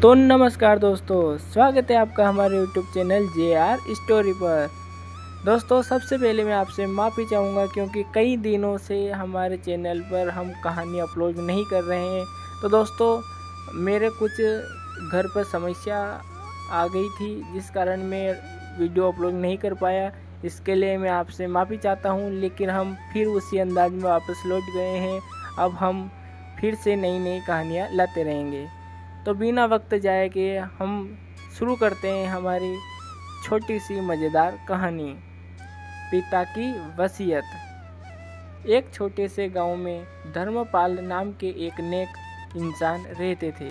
तो नमस्कार दोस्तों, स्वागत है आपका हमारे यूट्यूब चैनल JR स्टोरी पर। दोस्तों, सबसे पहले मैं आपसे माफ़ी चाहूँगा क्योंकि कई दिनों से हमारे चैनल पर हम कहानी अपलोड नहीं कर रहे हैं। तो दोस्तों, मेरे कुछ घर पर समस्या आ गई थी जिस कारण मैं वीडियो अपलोड नहीं कर पाया। इसके लिए मैं आपसे माफ़ी चाहता हूँ, लेकिन हम फिर उसी अंदाज में वापस लौट गए हैं। अब हम फिर से नई नई कहानियाँ लाते रहेंगे। तो बिना वक्त जाए के हम शुरू करते हैं हमारी छोटी सी मज़ेदार कहानी, पिता की वसीयत। एक छोटे से गांव में धर्मपाल नाम के एक नेक इंसान रहते थे।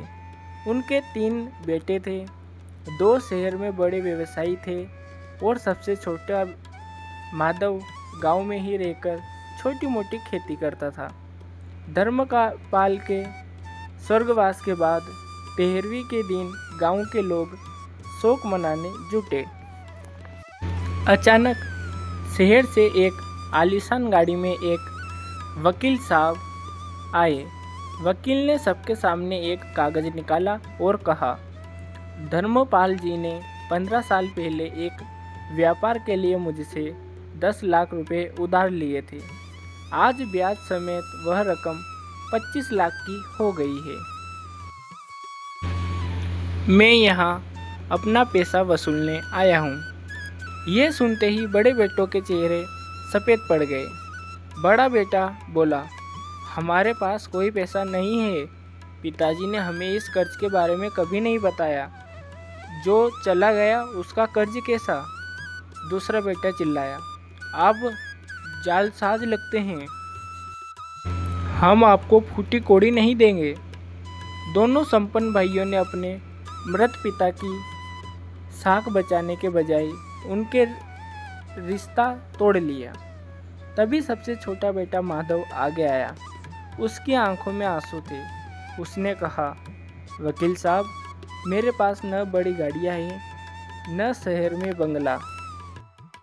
उनके 3 बेटे थे। 2 शहर में बड़े व्यवसायी थे और सबसे छोटा माधव गांव में ही रहकर छोटी मोटी खेती करता था। धर्मपाल के स्वर्गवास के बाद 13वीं के दिन गांव के लोग शोक मनाने जुटे। अचानक शहर से एक आलीशान गाड़ी में एक वकील साहब आए। वकील ने सबके सामने एक कागज निकाला और कहा, धर्मपाल जी ने 15 साल पहले एक व्यापार के लिए मुझसे 10 लाख रुपए उधार लिए थे। आज ब्याज समेत वह रकम 25 लाख की हो गई है। मैं यहाँ अपना पैसा वसूलने आया हूँ। ये सुनते ही बड़े बेटों के चेहरे सफ़ेद पड़ गए। बड़ा बेटा बोला, हमारे पास कोई पैसा नहीं है। पिताजी ने हमें इस कर्ज के बारे में कभी नहीं बताया। जो चला गया उसका कर्ज कैसा? दूसरा बेटा चिल्लाया, आप जालसाज लगते हैं, हम आपको फूटी कोड़ी नहीं देंगे। दोनों संपन्न भाइयों ने अपने मृत पिता की साख बचाने के बजाय उनके रिश्ता तोड़ लिया। तभी सबसे छोटा बेटा माधव आगे आया। उसकी आंखों में आंसू थे। उसने कहा, वकील साहब, मेरे पास न बड़ी गाड़ियाँ हैं न शहर में बंगला,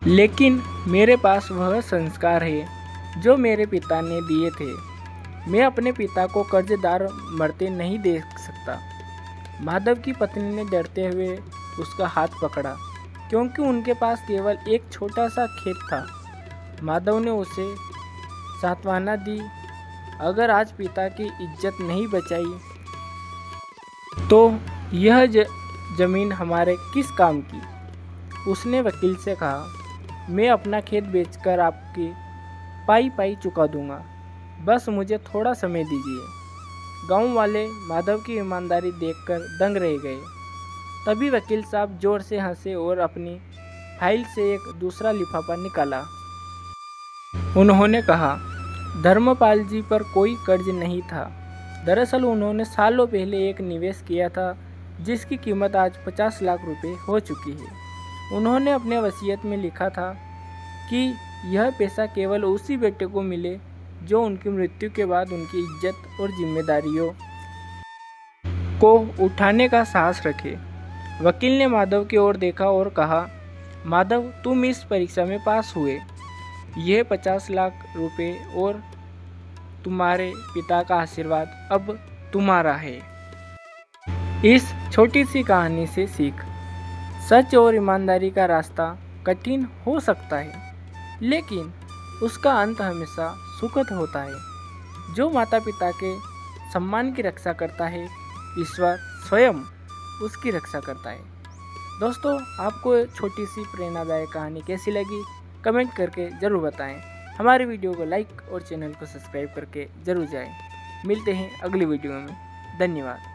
लेकिन मेरे पास वह संस्कार है जो मेरे पिता ने दिए थे। मैं अपने पिता को कर्जदार मरते नहीं देख सकता। माधव की पत्नी ने डरते हुए उसका हाथ पकड़ा क्योंकि उनके पास केवल एक छोटा सा खेत था। माधव ने उसे सांत्वना दी, अगर आज पिता की इज्जत नहीं बचाई तो यह जमीन हमारे किस काम की? उसने वकील से कहा, मैं अपना खेत बेचकर आपकी पाई पाई चुका दूंगा, बस मुझे थोड़ा समय दीजिए। गांव वाले माधव की ईमानदारी देखकर दंग रह गए। तभी वकील साहब जोर से हंसे और अपनी फाइल से एक दूसरा लिफाफा निकाला। उन्होंने कहा, धर्मपाल जी पर कोई कर्ज नहीं था। दरअसल उन्होंने सालों पहले एक निवेश किया था जिसकी कीमत आज 50 लाख रुपए हो चुकी है। उन्होंने अपने वसीयत में लिखा था कि यह पैसा केवल उसी बेटे को मिले जो उनकी मृत्यु के बाद उनकी इज्जत और जिम्मेदारियों को उठाने का साहस रखे। वकील ने माधव की ओर देखा और कहा, माधव, तुम इस परीक्षा में पास हुए। यह 50 लाख रुपए और तुम्हारे पिता का आशीर्वाद अब तुम्हारा है। इस छोटी सी कहानी से सीख, सच और ईमानदारी का रास्ता कठिन हो सकता है, लेकिन उसका अंत हमेशा सुखद होता है। जो माता पिता के सम्मान की रक्षा करता है, ईश्वर स्वयं उसकी रक्षा करता है। दोस्तों, आपको छोटी सी प्रेरणादायक कहानी कैसी लगी कमेंट करके ज़रूर बताएं। हमारे वीडियो को लाइक और चैनल को सब्सक्राइब करके ज़रूर जाएं। मिलते हैं अगली वीडियो में। धन्यवाद।